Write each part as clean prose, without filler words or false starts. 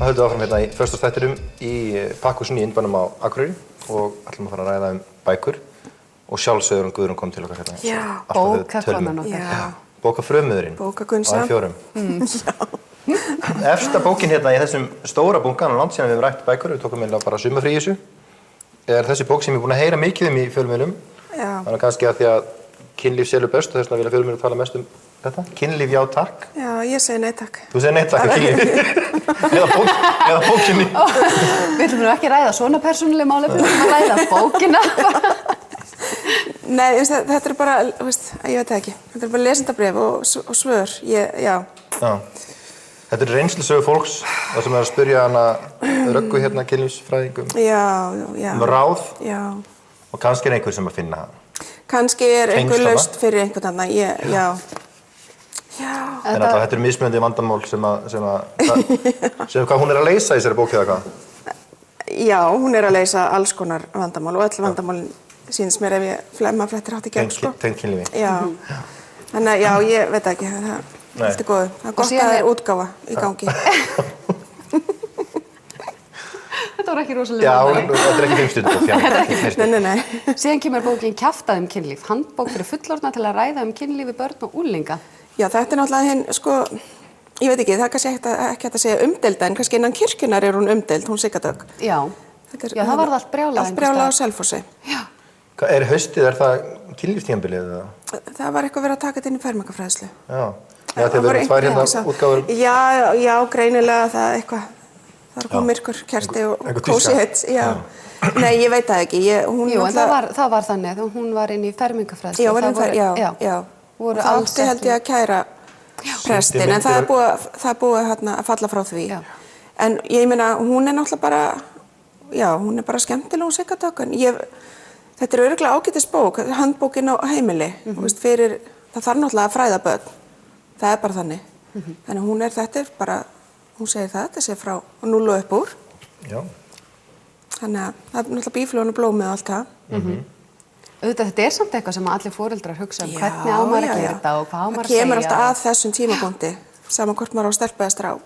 höldum áfram hérna í föstudagsþættinum í pakkhúsinu í Innbænum á Akureyri og ætlum að fara að ræða bækur og sjálfsögur Guðrún kom til okkar hérna. Já, bókakonan okkar. Já. Bókafrömuðurinn. Bókagunsa. Á fjórum. Já. Efsta bókin hérna í þessum stóra bunkan á land síðan við höfum rætt bækur, við tókum eiginlega bara sumarfrí í þessu, þessi bók sem ég er búin að heyra mikið í fjölmiðlum. Já. Þannig kannski að því að kynlíf selur best og þess vegna vilja fjölmiðlar tala mest þetta. Kynlíf já takk. Já, ég segi nei takk. Þú segir nei takk að kynlíf. eða bókinni. Við ætlum nú ekki að ræða svona persónuleg málefni, að ræða bókina. Nei, þetta er bara, ég veit það ekki. Þetta er bara lesendabréf og svör. Já. Þetta er reynslusögur fólks, það sem er að spyrja hana Röggu hérna kynlífsfræðingum. Já. Ráð. Já. Og kannski er einhver sem að finna það. Kannski er einhver laust fyrir einhvern annan, já. En alltaf, þetta er mismunandi vandamál sem hvað hún er að leysa í þessari bók eða hvað? Já, hún er að leysa alls konar vandamál og öll vandamálin sýnist mér ef ég flettir hátt í gegn, sko. Tengt kynlífi. Já. Þannig að, já, ég veit ekki, það er góð. Það er gott að það er útgáfa í gangi. Þetta var ekki rosalega. Já, þetta er ekki 5 stundir. Nei. Síðan kemur bókin Kjaftað kynlíf, handbók fyrir fullorðna til að ræða kynlífi börn og unglinga. Já, þetta er náttúrulega hinn, sko, ég veit ekki, það er kannski ekki hægt að segja umdelda, en kannski innan kirkjunnar er hún umdeld, hún Sigga Dögg. Já, það var það allt brjálað. Allt brjálað á Selfossi. Já. Er haustið, er það kynlífstímabilið eða? Það var eitthvað verið að taka þetta inn í fermingafræðslu. Já, þegar við erum tvær hérna útgáfur. Já, greinilega það eitthvað. Það kom myrkur, kerti og kósi hitt, já. Nei, ég veit það ekki. Jú, en það var þannig, hún var inn í fermingafræðslu. Já. Og það átti held ég að kæra prestinn, en það er búið að falla frá því. En ég meina, hún er náttúrulega bara, já, hún er bara skemmtileg og Sigga Dögg. Þetta er örugglega ágætis bók, handbókin á heimili. Það þarf náttúrulega að fræða börn. Það er bara þannig. Þannig þetta er bara, hún segir þetta sé frá 0 og upp úr. Já. Þannig að það er náttúrulega bíflugan og blómið og allt það. Auðvitað, þetta er samt eitthvað sem allir foreldrar hugsa hvernig á maður að gera þetta og hvað á maður að segja. Það kemur alltaf að þessum tímapunkti, saman hvort maður á stelpu eða strák.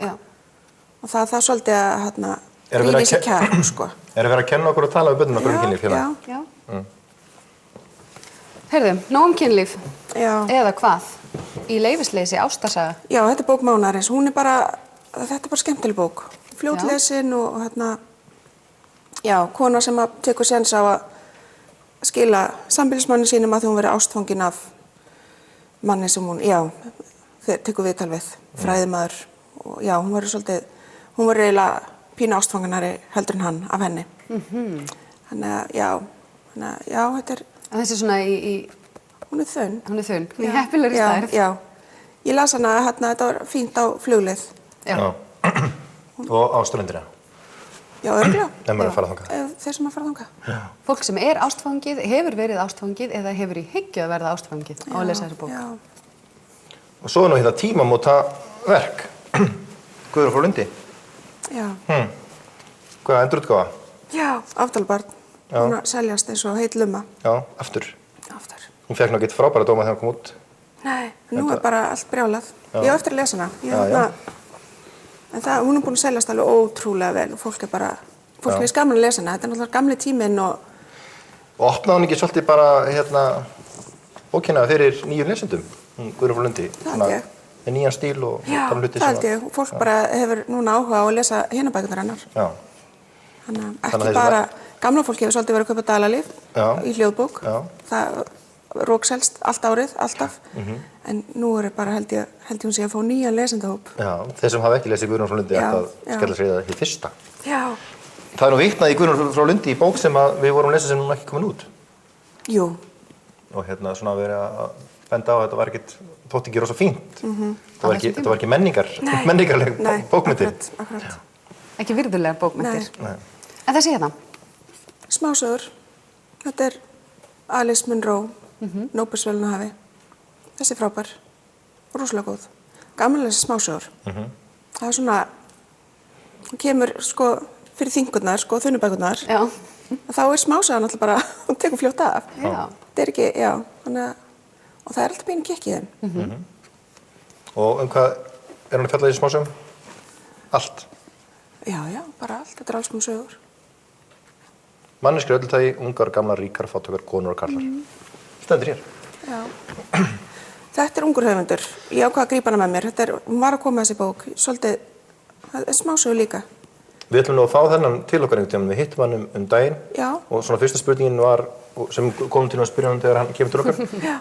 Og það er svolítið að rýna í sig kjark, sko. Er verið að kenna okkur að tala við börnum okkur kynlíf hérna? Já. Heyrðu, nóg kynlíf. Já. Eða hvað? Í leyfisleysi ástarsaga. Já, þetta er bók mánaðarins. Þetta er bara skemmtileg bók. Fljótlesin og kona sem tekur séns á að skila sambýlismanni sínum að því hún verið ástfangin af manni sem hún, tekur viðtal við, fræðimaður. Og já, hún var eiginlega pínu ástfanganari heldur en hann af henni. Þannig að, þetta er... Þessi svona Hún er þunn. Hún er þunn, í heppilegri stærð. Já. Ég las hana, þetta var fínt á fluglið. Já. Og á ströndina. Já, örugglega. Þeir sem að fara þangað. Þeir sem að fara þangað. Fólk sem er ástfangið, hefur verið ástfangið eða hefur í hyggju að verða ástfangið á að lesa þessu bók. Já. Og svo er nú hérna tímamóta verk. Guðrún frá Lundi. Já. Hvað, endurútgáfa? Já, Afdalbarn. Hún að seljast eins og heit lumma. Já, aftur. Hún fekk náttúrulega frábæra dóma þegar hún kom út. Nei, nú er bara allt brjálað. Ég á eftir að lesa hana. En hún er búin að seljast alveg ótrúlega vel og fólk er gaman að lesa hana. Þetta er náttúrulega gamli tíminn og opnaði hún ekki svolítið bara bókina fyrir nýjum lesendum, Guðrún frá Lundi? Það held ég. Með nýjan stíl og tala hluti sem... Já, það held ég. Fólk bara hefur núna áhuga á að lesa hinabækurnar hennar. Já. Þannig að ekki bara... Gamla fólk hefur svolítið verið að kaupa Dalalíf í hljóðbók. Það rókselst allt árið, alltaf. En nú er bara held ég hún sé að fá nýjan lesendahóp. Já, þeir sem hafa ekki lesið Guðrún frá Lundi ættu að skella sér í það í fyrsta. Já. Það er nú vitnað í Guðrún frá Lundi í bók sem við vorum að lesa sem núna ekki komin út. Jú. Og svona verið að benda á að þetta var ekkert, þótt ekki rosa fínt. Það var ekki menningarleg bókmyndir. Akkurat. Ekki virðulegar bókmyndir. Nei. En þessi hérna? Smásögur. Þetta er Alice Munro, Nóbelsverðlaunahafi. Þessi er frábær. Rosalega góð. Gaman að lesa smásögur. Það er svona, hún kemur fyrir þingurnar, þunnubækurnar. Já. Þá er smásagan alltaf bara, hún tekur fljótt af. Já. Það er ekki, og það er alltaf beinu kikk í þeim. Og hvað, er hún að fjalla í smásögum? Allt? Já, bara allt, þetta alls konar sögur. Manneskjur öllu tagi, ungar, gamlar, ríkar, fátækar, konur og karlar. Stendur hér. Já. Þetta ungur höfundur. Ég ákvað að grípa hana með mér. Hún var að koma þessi bók, svolítið, smásögur líka. Við ætlum nú að fá þennan til okkar einhvern tímann, við hittum hann daginn. Já. Og svona fyrsta spurningin var, sem komum til að spyrja hann þegar hann kemur til okkar,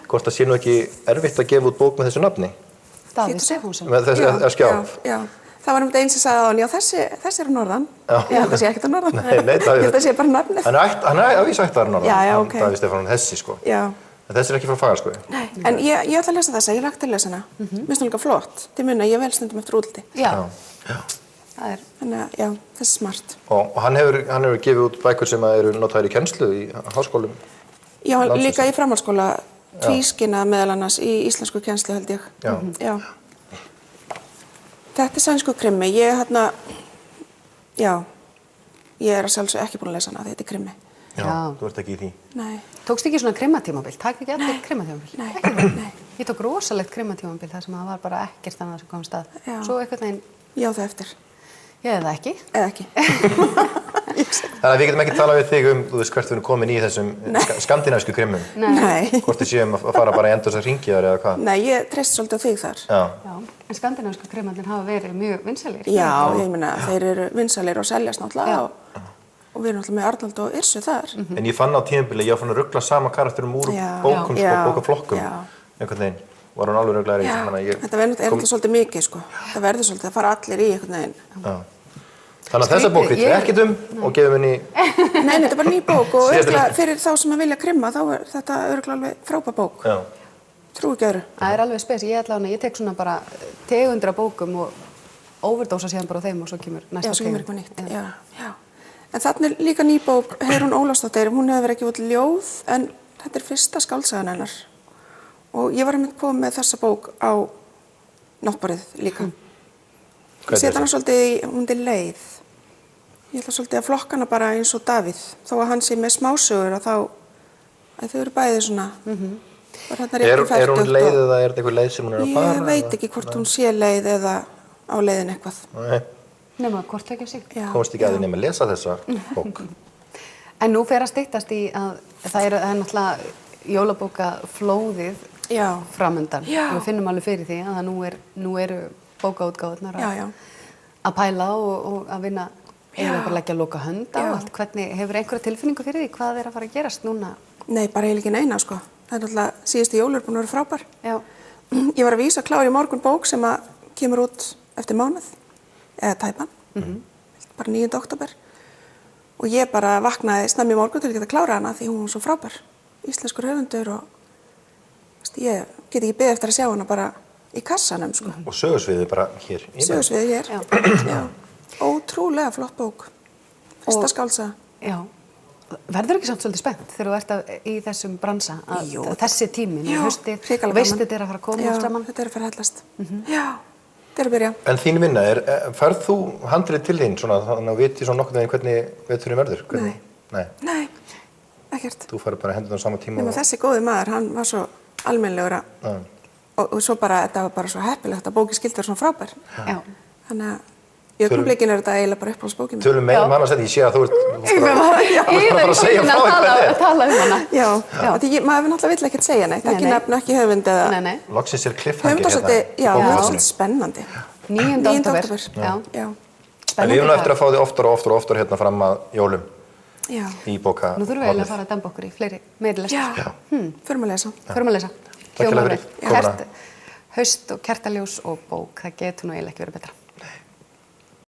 hvort það sé nú ekki erfitt að gefa út bók með þessu nafni. Davíð Stefánsson. Með þessi skjá. Já. Það var eins sem sagði á hann, já þessi er á norðan. Ég held að sé ekkert á norðan. Nei, Ég held að sé bara nafnið. Hann er að vísa ættaður norðan. Já, ok. Davíð Stefánsson, þessi sko. Já. En þessi er ekki frá Fagraskógi. Nei, en ég ætla að lesa þessa, ég lagt til að lesa hana. Mér finnst hún líka flott, til munna, ég vel stundum eftir útliti. Já. Þannig að, já, þessi er smart. Og hann hefur gefið út bækur sem eru notaðir í kennslu í háskólum. Já, líka í framhaldsskóla, tvískina meðal annars í íslensku kennslu held ég. Já. Þetta er sænsku krimmi, ég er að sjálfsög ekki búin að lesa hana, þetta er krimmi. Já, þú ert ekki í því. Nei. Tókst ekki svona krimmatímabil? Takk ekki allir krimmatímabil? Nei. Ég tók rosalegt krimmatímabil þar sem það var bara ekkert annað sem kom af stað. Já. Svo eitthvað neginn... Já, það eftir. Ég eða ekki. Eða ekki. Þannig að við getum ekki talað við þig þú veist hvert við erum komin í þessum skandinavísku krimmum. Nei. Hvort við séum að fara bara í endursa hringiðar eða hvað. Nei, ég treysti svolítið á þig þar. Já. En skandinavísku krimmarnir hafa verið mjög vinsælir. Já, ég meina, þeir eru vinsælir og seljast náttúrulega og við erum náttúrulega með Arnald og Yrsu þar. En ég fann á tímabili, ég var fann að ruggla sama karakterum úr bókum, bókaflokkum. Einhvern veginn var hún alveg rugglaður í þessu. Þetta er þetta svolítið mikið, sko. Það verður svolítið að fara allir í einhvern veginn. Þannig að þessa bók við ekkert og gefum henni... Nei, þetta er bara ný bók og fyrir þá sem að vilja krimma, þá er þetta örugglega alveg frábær bók. Já. Trúi ekki öðru. Það er alveg spes, ég tek svona bara tegundir af bókum og overdósa síðan bara á þeim og svo kemur næsta tegund. Já, svo kemur eitthvað nýtt, já. En þarna er líka ný bók, Heiðrún Ólafsdóttir, hún hefur ekki út ljóð, en þetta er fyrsta skáldsagan hennar. Og ég var einmitt komið með þessa bók á náttborðið líka. Ég set hana svolítið í, hún er leið. Ég ætla svolítið að flokka hana bara eins og Davíð, þó að hann sé með smásögur að þau eru bæði svona. Er hún leið eða er þetta eitthvað leið sem hún er að fara? Ég veit ekki hvort hún sé leið eða á leiðin eitthvað. Nei. Nema hvort ekki sig. Komst ekki að því nema að lesa þessa bók. En nú fer að styttast í að það er náttúrulega jólabókaflóðið framundan. Við finnum alveg fyrir því að nú eru bókaútgáfurnar að pæla og að vinna eða bara leggja loka hönd á allt. Hvernig hefur einhverja tilfinningu fyrir því hvað er að fara að gerast núna? Nei, bara eiginlega ekki neina, sko. Það er náttúrulega síðustu jólur búin að vera frábær. Já. Ég var að vísa klár í morgun bók sem að kemur út eftir mánuð, eða tæpan, bara 9. október. Og ég bara vaknaði snemmi í morgun til að geta klára hana því hún var svo frábær. Íslenskur höfundur og ég get ekki beðið eftir að sjá hana bara í kassanum, sko. Og sögursviðið bara hér. Sögursviðið hér, já. Ótrúlega flott bók. Fyrsta skáldsaga. Já. Verður ekki samt svolítið spennt þegar þú ert í þessum bransa að þessi tími, haustið, veist þetta er að fara að koma saman? Já, þetta er að fara að hellast. Já, þetta er að byrja. En þín vinna, færð þú handrið til þín svona þannig að viti svona nokkuð veginn hvernig veturinn verður? Nei, ekkert. Þú færð bara hendur á sama tíma? Þessi góði maður, hann var svo almennilegur og svo bara, þetta var bara svo heppilegt að bóki skildi vera svona frábær. Já. Þannig að í augnablikinu er þetta eiginlega bara uppáhaldsbókin. Tölum meira annars þetta, ég sé að þú ert bara að segja frá að tala hana. Já, því maður náttúrulega vill ekkert segja neitt, ekki nefna, ekki höfund eða... Nei. Loksins er cliffhanger hérna. Já, það er svolítið spennandi. 9. október. Já. En við erum eftir að fá því oftar og oftar hérna fram að jólum. Já. Í bóka. Nú þurfum við eiginlega að fara að demba okkur í meiri lestur. Já, förum að lesa. Förum að lesa. Takk fyrir komuna. Haust og kertaljós og bók, það getur nú eiginlega ekki verið betra.